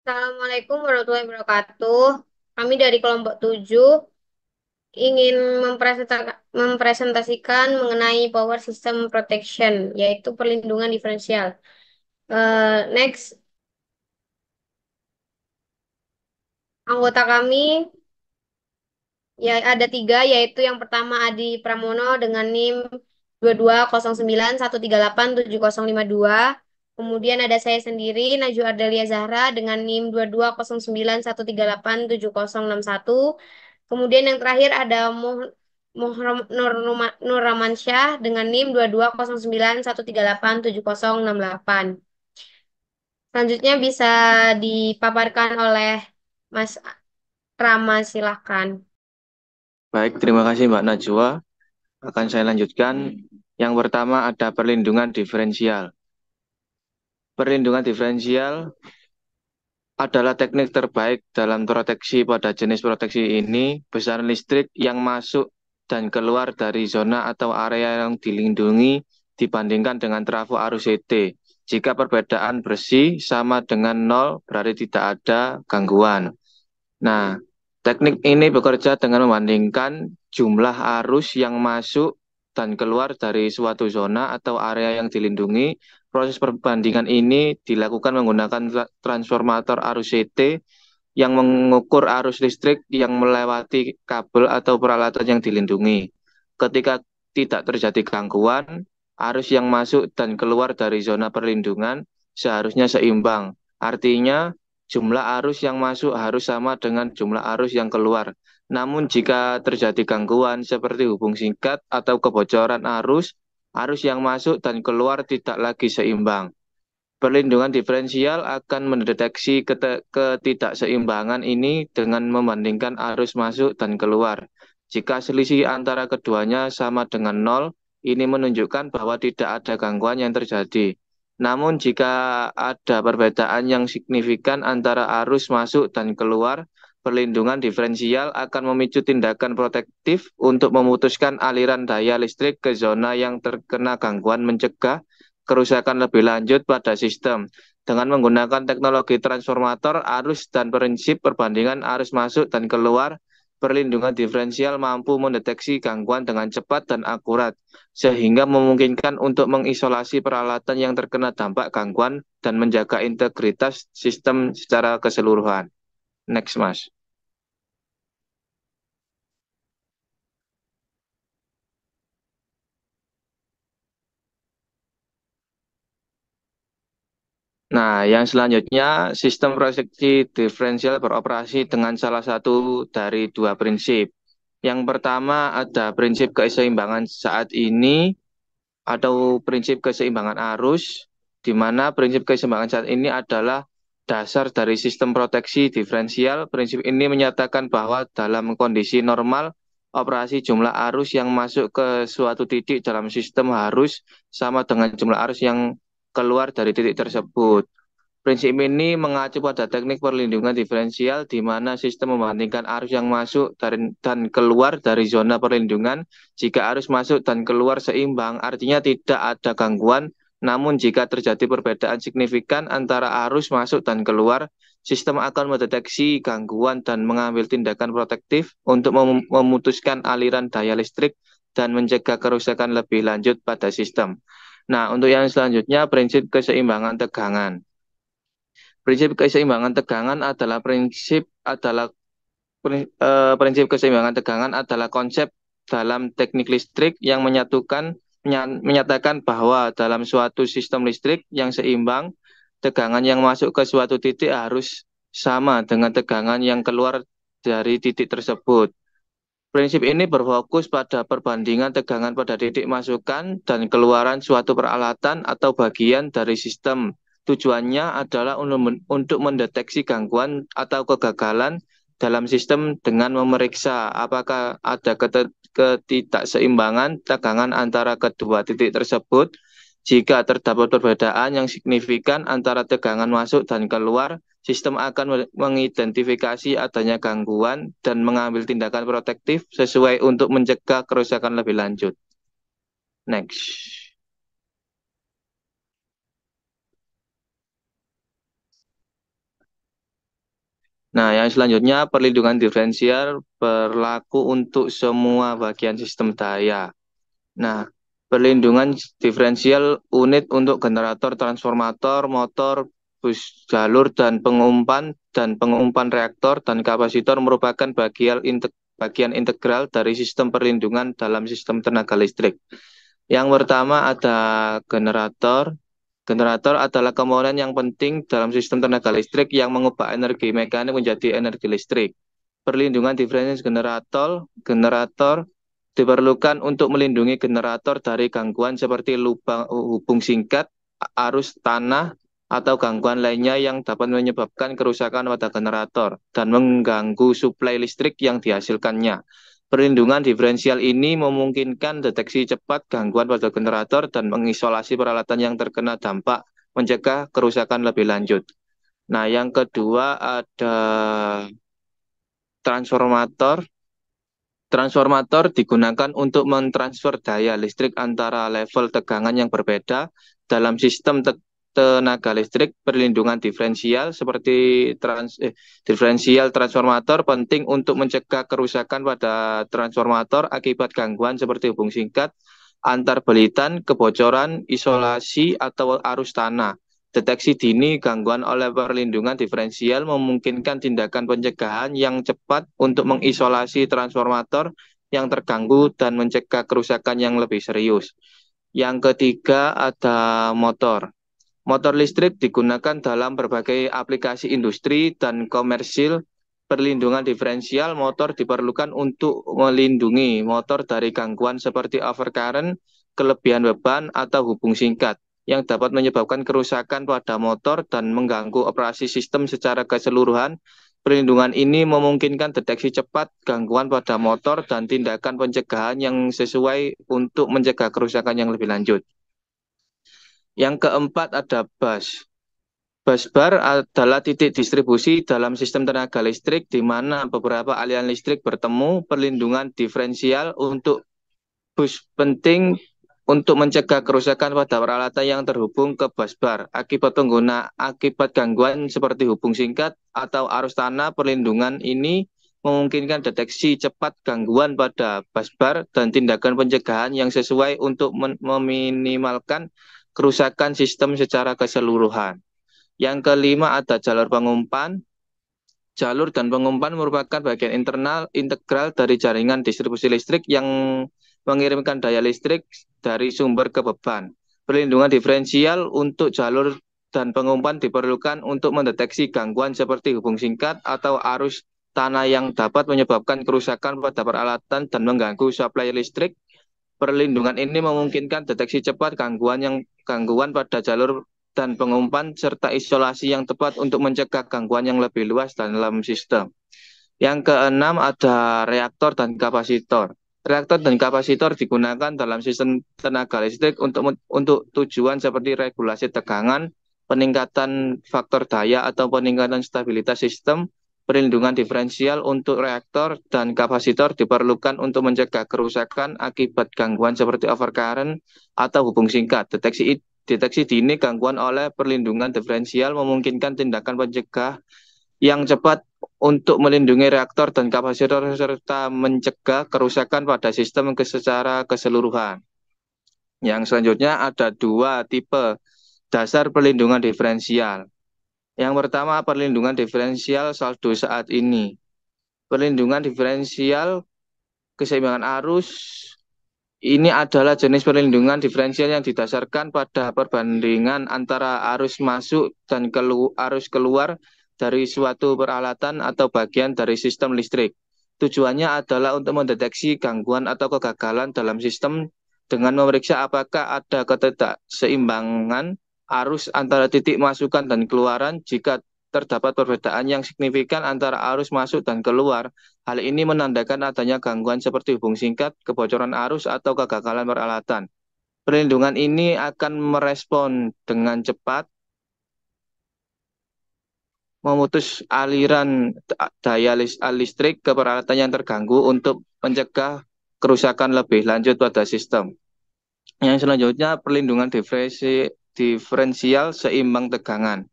Assalamualaikum warahmatullahi wabarakatuh. Kami dari kelompok 7 ingin mempresentasikan mengenai power system protection, yaitu perlindungan diferensial. Next, anggota kami ya ada tiga, yaitu yang pertama Adi Pramono dengan NIM 220913875052. Kemudian ada saya sendiri, Najwa Ardelia Zahra dengan NIM 220913876061. Kemudian yang terakhir ada Muhram Nur Ramansyah dengan NIM 220913876068. Selanjutnya bisa dipaparkan oleh Mas Rama, silakan. Baik, terima kasih Mbak Najwa. Akan saya lanjutkan. Yang pertama ada perlindungan diferensial. Perlindungan diferensial adalah teknik terbaik dalam proteksi pada jenis proteksi ini, besaran listrik yang masuk dan keluar dari zona atau area yang dilindungi dibandingkan dengan trafo arus CT. Jika perbedaan bersih sama dengan nol, berarti tidak ada gangguan. Nah, teknik ini bekerja dengan membandingkan jumlah arus yang masuk dan keluar dari suatu zona atau area yang dilindungi. Proses perbandingan ini dilakukan menggunakan transformator arus CT yang mengukur arus listrik yang melewati kabel atau peralatan yang dilindungi. Ketika tidak terjadi gangguan, arus yang masuk dan keluar dari zona perlindungan seharusnya seimbang. Artinya, jumlah arus yang masuk harus sama dengan jumlah arus yang keluar. Namun jika terjadi gangguan seperti hubung singkat atau kebocoran arus, arus yang masuk dan keluar tidak lagi seimbang. Perlindungan diferensial akan mendeteksi ketidakseimbangan ini dengan membandingkan arus masuk dan keluar. Jika selisih antara keduanya sama dengan nol, ini menunjukkan bahwa tidak ada gangguan yang terjadi. Namun jika ada perbedaan yang signifikan antara arus masuk dan keluar, perlindungan diferensial akan memicu tindakan protektif untuk memutuskan aliran daya listrik ke zona yang terkena gangguan, mencegah kerusakan lebih lanjut pada sistem. Dengan menggunakan teknologi transformator arus dan prinsip perbandingan arus masuk dan keluar, perlindungan diferensial mampu mendeteksi gangguan dengan cepat dan akurat, sehingga memungkinkan untuk mengisolasi peralatan yang terkena dampak gangguan dan menjaga integritas sistem secara keseluruhan. Next, Mas. Nah, yang selanjutnya, sistem proteksi diferensial beroperasi dengan salah satu dari dua prinsip. Yang pertama ada prinsip keseimbangan saat ini atau prinsip keseimbangan arus, di mana prinsip keseimbangan saat ini adalah dasar dari sistem proteksi diferensial. Prinsip ini menyatakan bahwa dalam kondisi normal, operasi jumlah arus yang masuk ke suatu titik dalam sistem harus sama dengan jumlah arus yang keluar dari titik tersebut. Prinsip ini mengacu pada teknik perlindungan diferensial di mana sistem membandingkan arus yang masuk dan keluar dari zona perlindungan. Jika arus masuk dan keluar seimbang, artinya tidak ada gangguan. Namun jika terjadi perbedaan signifikan antara arus masuk dan keluar, sistem akan mendeteksi gangguan dan mengambil tindakan protektif untuk memutuskan aliran daya listrik dan mencegah kerusakan lebih lanjut pada sistem. Nah, untuk yang selanjutnya, prinsip keseimbangan tegangan. Prinsip keseimbangan tegangan adalah prinsip keseimbangan tegangan adalah konsep dalam teknik listrik yang menyatakan bahwa dalam suatu sistem listrik yang seimbang, tegangan yang masuk ke suatu titik harus sama dengan tegangan yang keluar dari titik tersebut. Prinsip ini berfokus pada perbandingan tegangan pada titik masukan dan keluaran suatu peralatan atau bagian dari sistem. Tujuannya adalah untuk mendeteksi gangguan atau kegagalan dalam sistem dengan memeriksa apakah ada ketidakseimbangan tegangan antara kedua titik tersebut. Jika terdapat perbedaan yang signifikan antara tegangan masuk dan keluar, sistem akan mengidentifikasi adanya gangguan dan mengambil tindakan protektif sesuai untuk mencegah kerusakan lebih lanjut. Next. Nah, yang selanjutnya perlindungan diferensial berlaku untuk semua bagian sistem daya. Nah, perlindungan diferensial unit untuk generator, transformator, motor, bus jalur, dan pengumpan reaktor dan kapasitor merupakan bagian integral dari sistem perlindungan dalam sistem tenaga listrik. Yang pertama ada generator. Generator adalah komponen yang penting dalam sistem tenaga listrik yang mengubah energi mekanik menjadi energi listrik. Perlindungan diferensial generator diperlukan untuk melindungi generator dari gangguan seperti lubang hubung singkat, arus tanah, atau gangguan lainnya yang dapat menyebabkan kerusakan pada generator dan mengganggu suplai listrik yang dihasilkannya. Perlindungan diferensial ini memungkinkan deteksi cepat gangguan pada generator dan mengisolasi peralatan yang terkena dampak, mencegah kerusakan lebih lanjut. Nah, yang kedua ada transformator. Transformator digunakan untuk mentransfer daya listrik antara level tegangan yang berbeda dalam sistem tenaga listrik. Perlindungan diferensial seperti diferensial transformator penting untuk mencegah kerusakan pada transformator akibat gangguan seperti hubung singkat, antar belitan, kebocoran, isolasi, atau arus tanah. Deteksi dini gangguan oleh perlindungan diferensial memungkinkan tindakan pencegahan yang cepat untuk mengisolasi transformator yang terganggu dan mencegah kerusakan yang lebih serius. Yang ketiga ada motor. Motor listrik digunakan dalam berbagai aplikasi industri dan komersil. Perlindungan diferensial motor diperlukan untuk melindungi motor dari gangguan seperti overcurrent, kelebihan beban, atau hubung singkat yang dapat menyebabkan kerusakan pada motor dan mengganggu operasi sistem secara keseluruhan. Perlindungan ini memungkinkan deteksi cepat gangguan pada motor dan tindakan pencegahan yang sesuai untuk mencegah kerusakan yang lebih lanjut. Yang keempat ada bus. Busbar adalah titik distribusi dalam sistem tenaga listrik di mana beberapa aliran listrik bertemu. Perlindungan diferensial untuk bus penting untuk mencegah kerusakan pada peralatan yang terhubung ke busbar akibat gangguan seperti hubung singkat atau arus tanah. Perlindungan ini memungkinkan deteksi cepat gangguan pada busbar dan tindakan pencegahan yang sesuai untuk meminimalkan kerusakan sistem secara keseluruhan. Yang kelima ada jalur pengumpan. Jalur dan pengumpan merupakan bagian internal integral dari jaringan distribusi listrik yang mengirimkan daya listrik dari sumber ke beban. Perlindungan diferensial untuk jalur dan pengumpan diperlukan untuk mendeteksi gangguan seperti hubung singkat atau arus tanah yang dapat menyebabkan kerusakan pada peralatan dan mengganggu suplai listrik. Perlindungan ini memungkinkan deteksi cepat gangguan pada jalur dan pengumpan serta isolasi yang tepat untuk mencegah gangguan yang lebih luas dalam sistem. Yang keenam ada reaktor dan kapasitor. Reaktor dan kapasitor digunakan dalam sistem tenaga listrik untuk tujuan seperti regulasi tegangan, peningkatan faktor daya atau peningkatan stabilitas sistem. Perlindungan diferensial untuk reaktor dan kapasitor diperlukan untuk mencegah kerusakan akibat gangguan seperti overcurrent atau hubung singkat. Deteksi dini gangguan oleh perlindungan diferensial memungkinkan tindakan pencegah yang cepat untuk melindungi reaktor dan kapasitor serta mencegah kerusakan pada sistem secara keseluruhan. Yang selanjutnya ada dua tipe dasar perlindungan diferensial. Yang pertama perlindungan diferensial saldo saat ini. Perlindungan diferensial keseimbangan arus ini adalah jenis perlindungan diferensial yang didasarkan pada perbandingan antara arus masuk dan arus keluar dari suatu peralatan atau bagian dari sistem listrik. Tujuannya adalah untuk mendeteksi gangguan atau kegagalan dalam sistem dengan memeriksa apakah ada ketidakseimbangan arus antara titik masukan dan keluaran. Jika terdapat perbedaan yang signifikan antara arus masuk dan keluar, hal ini menandakan adanya gangguan seperti hubung singkat, kebocoran arus, atau kegagalan peralatan. Perlindungan ini akan merespon dengan cepat, memutus aliran daya listrik ke peralatan yang terganggu untuk mencegah kerusakan lebih lanjut pada sistem. Yang selanjutnya, perlindungan diferensial seimbang tegangan.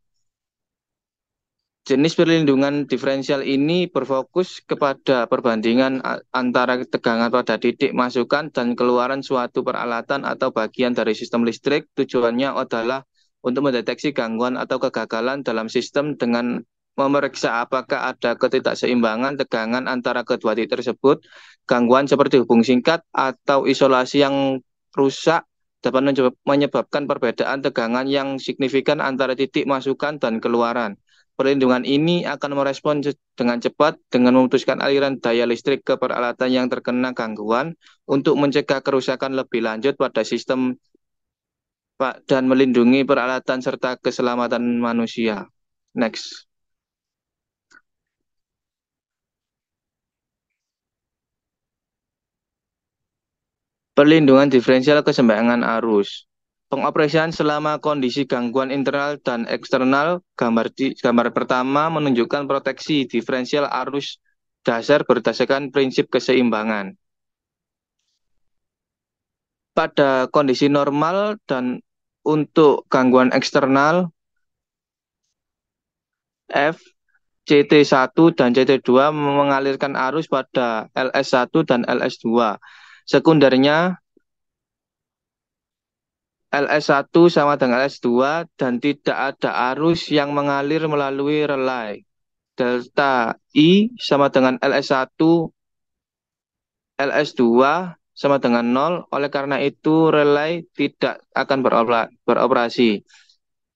Jenis perlindungan diferensial ini berfokus kepada perbandingan antara tegangan pada titik masukan dan keluaran suatu peralatan atau bagian dari sistem listrik. Tujuannya adalah untuk mendeteksi gangguan atau kegagalan dalam sistem dengan memeriksa apakah ada ketidakseimbangan tegangan antara kedua titik tersebut. Gangguan seperti hubung singkat atau isolasi yang rusak dapat menyebabkan perbedaan tegangan yang signifikan antara titik masukan dan keluaran. Perlindungan ini akan merespon dengan cepat dengan memutuskan aliran daya listrik ke peralatan yang terkena gangguan untuk mencegah kerusakan lebih lanjut pada sistem dan melindungi peralatan serta keselamatan manusia. Next. Perlindungan diferensial keseimbangan arus. Pengoperasian selama kondisi gangguan internal dan eksternal. Gambar pertama menunjukkan proteksi diferensial arus dasar berdasarkan prinsip keseimbangan. Pada kondisi normal dan untuk gangguan eksternal, F, CT1 dan CT2 mengalirkan arus pada LS1 dan LS2. Sekundernya, LS1 sama dengan LS2 dan tidak ada arus yang mengalir melalui relay. Delta I sama dengan LS1, LS2 sama dengan 0. Oleh karena itu, relay tidak akan beroperasi.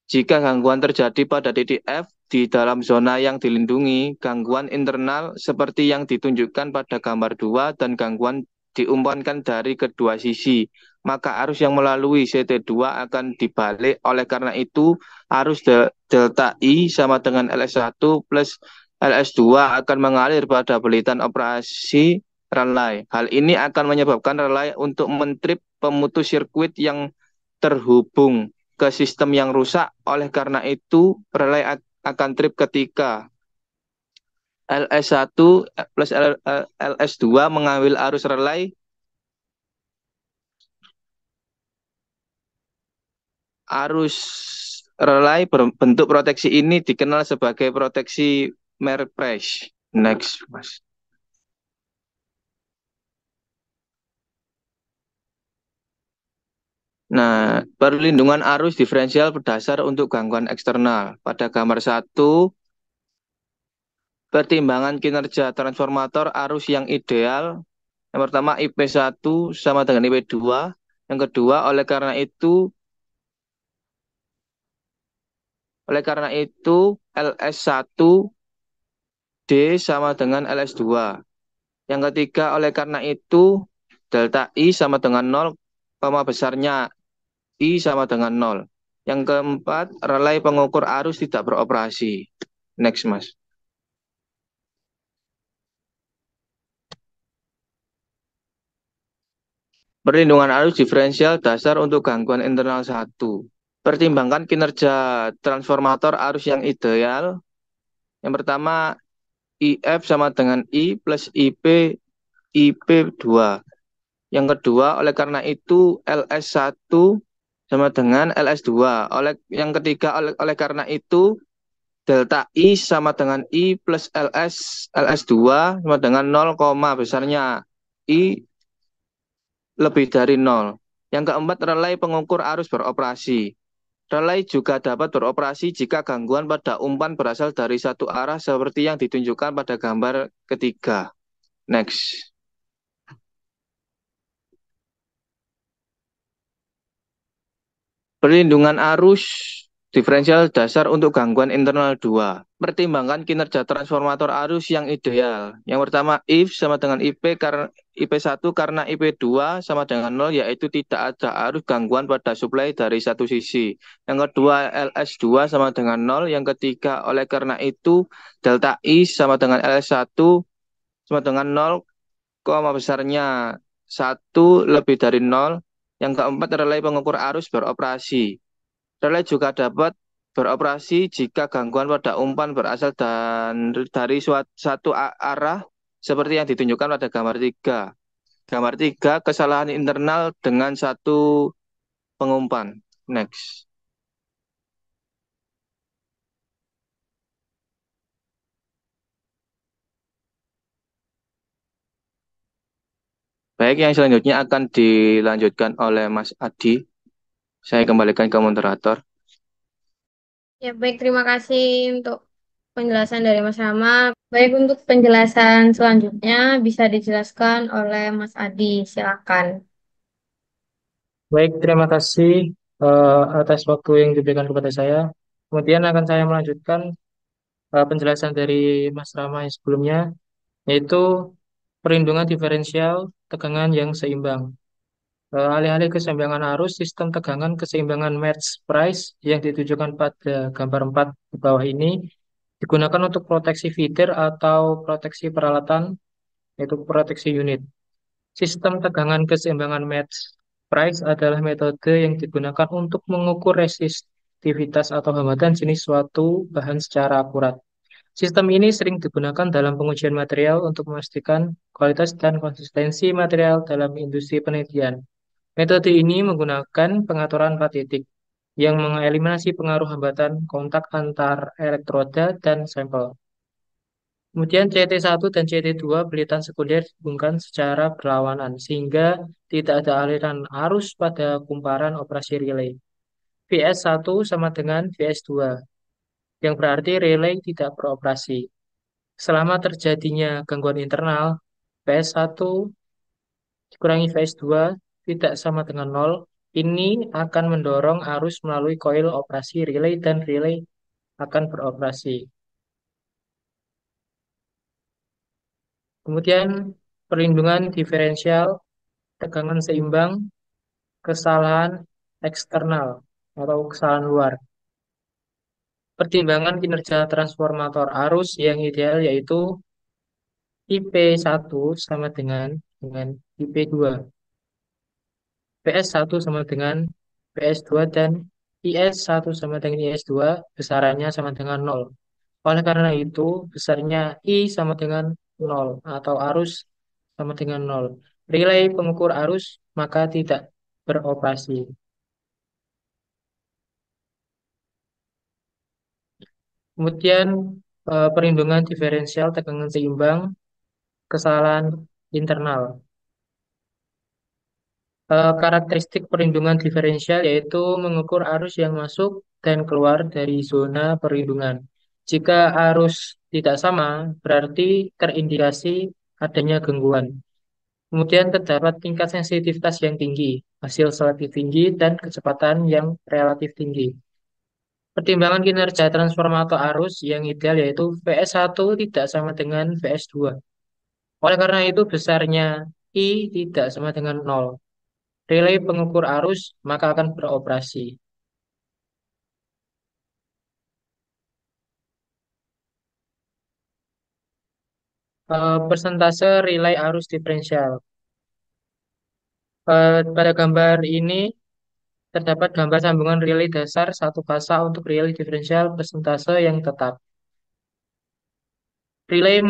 Jika gangguan terjadi pada titik F di dalam zona yang dilindungi, gangguan internal seperti yang ditunjukkan pada gambar 2 dan gangguan diumpankan dari kedua sisi, maka arus yang melalui CT2 akan dibalik. Oleh karena itu, arus delta I sama dengan LS1 plus LS2 akan mengalir pada belitan operasi relay. Hal ini akan menyebabkan relay untuk mentrip pemutus sirkuit yang terhubung ke sistem yang rusak. Oleh karena itu, relay akan trip ketika LS1 plus LS2 mengambil arus relay. Arus relay berbentuk proteksi ini dikenal sebagai proteksi Merpress. Next, Mas. Nah, perlindungan arus diferensial berdasar untuk gangguan eksternal. Pada gambar 1, pertimbangan kinerja transformator arus yang ideal. Yang pertama IP1 sama dengan IP2. Yang kedua, oleh karena itu LS1 D sama dengan LS2. Yang ketiga, oleh karena itu delta I sama dengan 0, besarnya I sama dengan 0. Yang keempat, relay pengukur arus tidak beroperasi. Next, Mas. Perlindungan arus diferensial dasar untuk gangguan internal 1. Pertimbangkan kinerja transformator arus yang ideal. Yang pertama, IF sama dengan I plus IP2. Yang kedua, oleh karena itu LS1 sama dengan LS2. Yang ketiga, oleh karena itu delta I sama dengan I plus LS2 sama dengan 0, besarnya I lebih dari 0. Yang keempat, relay pengukur arus beroperasi. Relay juga dapat beroperasi jika gangguan pada umpan berasal dari satu arah seperti yang ditunjukkan pada gambar ketiga. Next. Perlindungan arus diferensial dasar untuk gangguan internal 2. Pertimbangkan kinerja transformator arus yang ideal. Yang pertama, if sama dengan IP1 karena IP2 sama dengan 0, yaitu tidak ada arus gangguan pada suplai dari satu sisi. Yang kedua, LS2 sama dengan 0. Yang ketiga, oleh karena itu, delta I sama dengan LS1 sama dengan 0, besarnya 1 lebih dari 0. Yang keempat, relay pengukur arus beroperasi. Relay juga dapat beroperasi jika gangguan pada umpan berasal dari satu arah seperti yang ditunjukkan pada gambar 3. Gambar 3, kesalahan internal dengan satu pengumpan. Next. Baik, yang selanjutnya akan dilanjutkan oleh Mas Adi. Saya kembalikan ke moderator. Ya, baik, terima kasih untuk penjelasan dari Mas Rama. Baik, untuk penjelasan selanjutnya bisa dijelaskan oleh Mas Adi. Silakan. Baik, terima kasih atas waktu yang diberikan kepada saya. Kemudian akan saya melanjutkan penjelasan dari Mas Rama yang sebelumnya, yaitu perlindungan diferensial tegangan yang seimbang. Alih-alih keseimbangan arus, sistem tegangan keseimbangan match price yang ditujukan pada gambar 4 di bawah ini digunakan untuk proteksi feeder atau proteksi peralatan, yaitu proteksi unit. Sistem tegangan keseimbangan match price adalah metode yang digunakan untuk mengukur resistivitas atau hambatan jenis suatu bahan secara akurat. Sistem ini sering digunakan dalam pengujian material untuk memastikan kualitas dan konsistensi material dalam industri penelitian. Metode ini menggunakan pengaturan 4 titik yang mengeliminasi pengaruh hambatan kontak antar elektroda dan sampel. Kemudian CT1 dan CT2 belitan sekunder dihubungkan secara berlawanan sehingga tidak ada aliran arus pada kumparan operasi relay. VS1 sama dengan VS2 yang berarti relay tidak beroperasi. Selama terjadinya gangguan internal, VS1 dikurangi VS2 tidak sama dengan nol. Ini akan mendorong arus melalui koil operasi relay dan relay akan beroperasi. Kemudian perlindungan diferensial tegangan seimbang, kesalahan eksternal atau kesalahan luar. Pertimbangan kinerja transformator arus yang ideal yaitu IP1 sama dengan IP2, PS1 sama dengan PS2 dan IS1 sama dengan IS2 besarannya sama dengan nol. Oleh karena itu, besarnya I sama dengan nol atau arus sama dengan nol. Relay pengukur arus maka tidak beroperasi. Kemudian perlindungan diferensial tegangan seimbang, kesalahan internal. Karakteristik perlindungan diferensial yaitu mengukur arus yang masuk dan keluar dari zona perlindungan. Jika arus tidak sama, berarti terindikasi adanya gangguan. Kemudian terdapat tingkat sensitivitas yang tinggi, hasil selektif tinggi, dan kecepatan yang relatif tinggi. Pertimbangan kinerja transformator arus yang ideal yaitu VS1 tidak sama dengan VS2. Oleh karena itu besarnya I tidak sama dengan nol. Relay pengukur arus maka akan beroperasi. Persentase relay arus diferensial. Pada gambar ini terdapat gambar sambungan relay dasar satu fasa untuk relay diferensial persentase yang tetap. Relay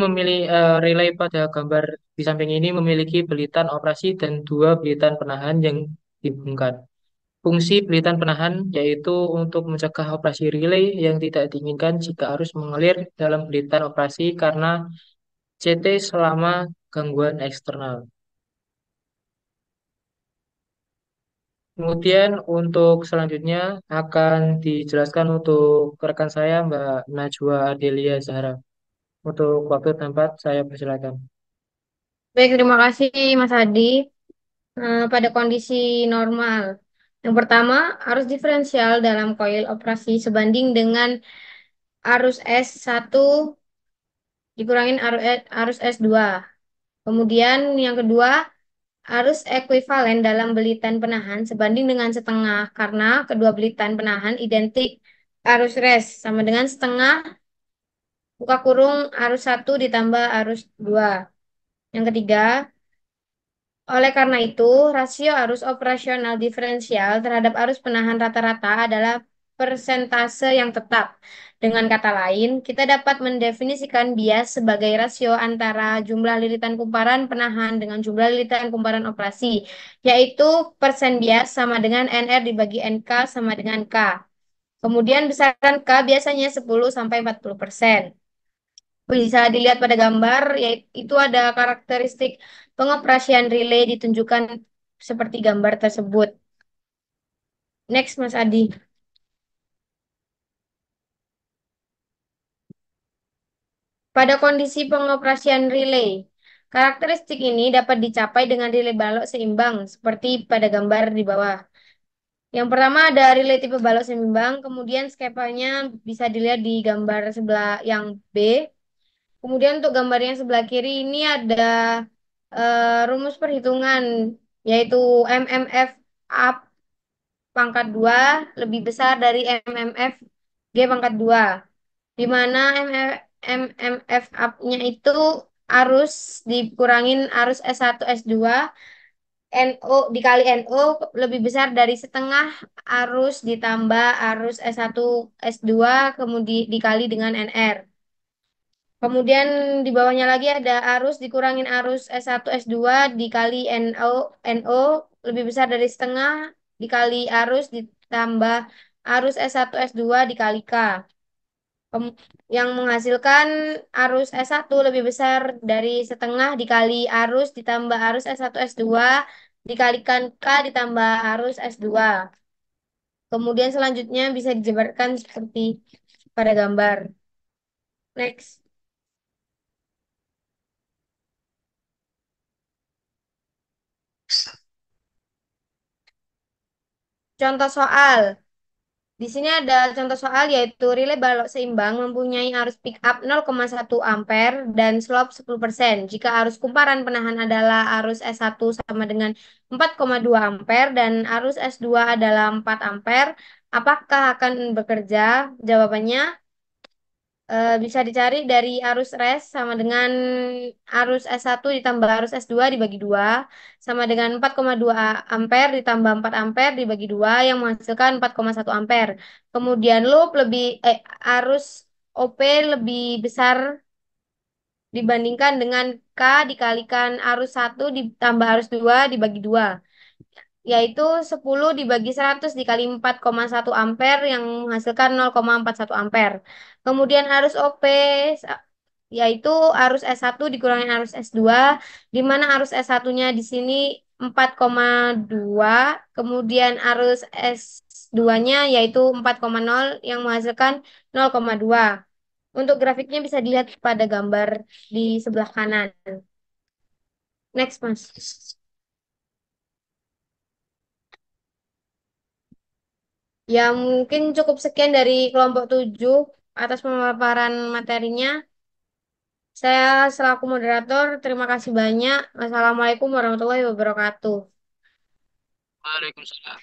pada gambar di samping ini memiliki belitan operasi dan dua belitan penahan yang dihubungkan. Fungsi belitan penahan yaitu untuk mencegah operasi relay yang tidak diinginkan jika arus mengalir dalam belitan operasi karena CT selama gangguan eksternal. Kemudian untuk selanjutnya akan dijelaskan untuk rekan saya Mbak Najwa Adelia Zahra. Untuk waktu tempat saya persilakan. Baik, terima kasih Mas Adi. Pada kondisi normal. Yang pertama, arus diferensial dalam koil operasi sebanding dengan arus S1 dikurangin arus S2. Kemudian yang kedua, arus ekuivalen dalam belitan penahan sebanding dengan setengah karena kedua belitan penahan identik arus rest sama dengan setengah buka kurung arus 1 ditambah arus 2. Yang ketiga, oleh karena itu, rasio arus operasional diferensial terhadap arus penahan rata-rata adalah persentase yang tetap. Dengan kata lain, kita dapat mendefinisikan bias sebagai rasio antara jumlah lilitan kumparan penahan dengan jumlah lilitan kumparan operasi, yaitu persen bias sama dengan NR dibagi NK sama dengan K. Kemudian besaran K biasanya 10 sampai 40%. Bisa dilihat pada gambar, yaitu ada karakteristik pengoperasian relay ditunjukkan seperti gambar tersebut. Next, Mas Adi. Pada kondisi pengoperasian relay, karakteristik ini dapat dicapai dengan relay balok seimbang, seperti pada gambar di bawah. Yang pertama ada relay tipe balok seimbang, kemudian skemanya bisa dilihat di gambar sebelah yang B. Kemudian untuk gambar yang sebelah kiri ini ada rumus perhitungan, yaitu MMF up pangkat 2 lebih besar dari MMF G pangkat 2, di mana MMF up-nya itu arus dikurangin arus S1 S2 NO dikali NO lebih besar dari setengah arus ditambah arus S1 S2 kemudian dikali dengan NR. Kemudian di bawahnya lagi ada arus dikurangin arus S1 S2 dikali NO lebih besar dari setengah dikali arus ditambah arus S1 S2 dikali K. Yang menghasilkan arus S1 lebih besar dari setengah dikali arus ditambah arus S1 S2 dikalikan K ditambah arus S2. Kemudian selanjutnya bisa dijabarkan seperti pada gambar. Next. Contoh soal. Di sini ada contoh soal yaitu relay balok seimbang mempunyai arus pick up 0,1 ampere dan slope 10%. Jika arus kumparan penahan adalah arus S1 sama dengan 4,2 ampere dan arus S2 adalah 4 ampere, apakah akan bekerja? Jawabannya bisa dicari dari arus res sama dengan arus S1 ditambah arus S2 dibagi 2 sama dengan 4,2 ampere ditambah 4 ampere dibagi 2 yang menghasilkan 4,1 ampere. Kemudian arus OP lebih besar dibandingkan dengan K dikalikan arus 1 ditambah arus 2 dibagi 2, yaitu 10 dibagi 100 dikali 4,1 ampere yang menghasilkan 0,41 ampere. Kemudian arus OP yaitu arus S1 dikurangi arus S2, di mana arus S1-nya di sini 4,2, kemudian arus S2-nya yaitu 4,0 yang menghasilkan 0,2. Untuk grafiknya bisa dilihat pada gambar di sebelah kanan. Next, Mas. Ya, mungkin cukup sekian dari kelompok 7 atas pemaparan materinya. Saya selaku moderator, terima kasih banyak. Wassalamualaikum warahmatullahi wabarakatuh. Waalaikumsalam.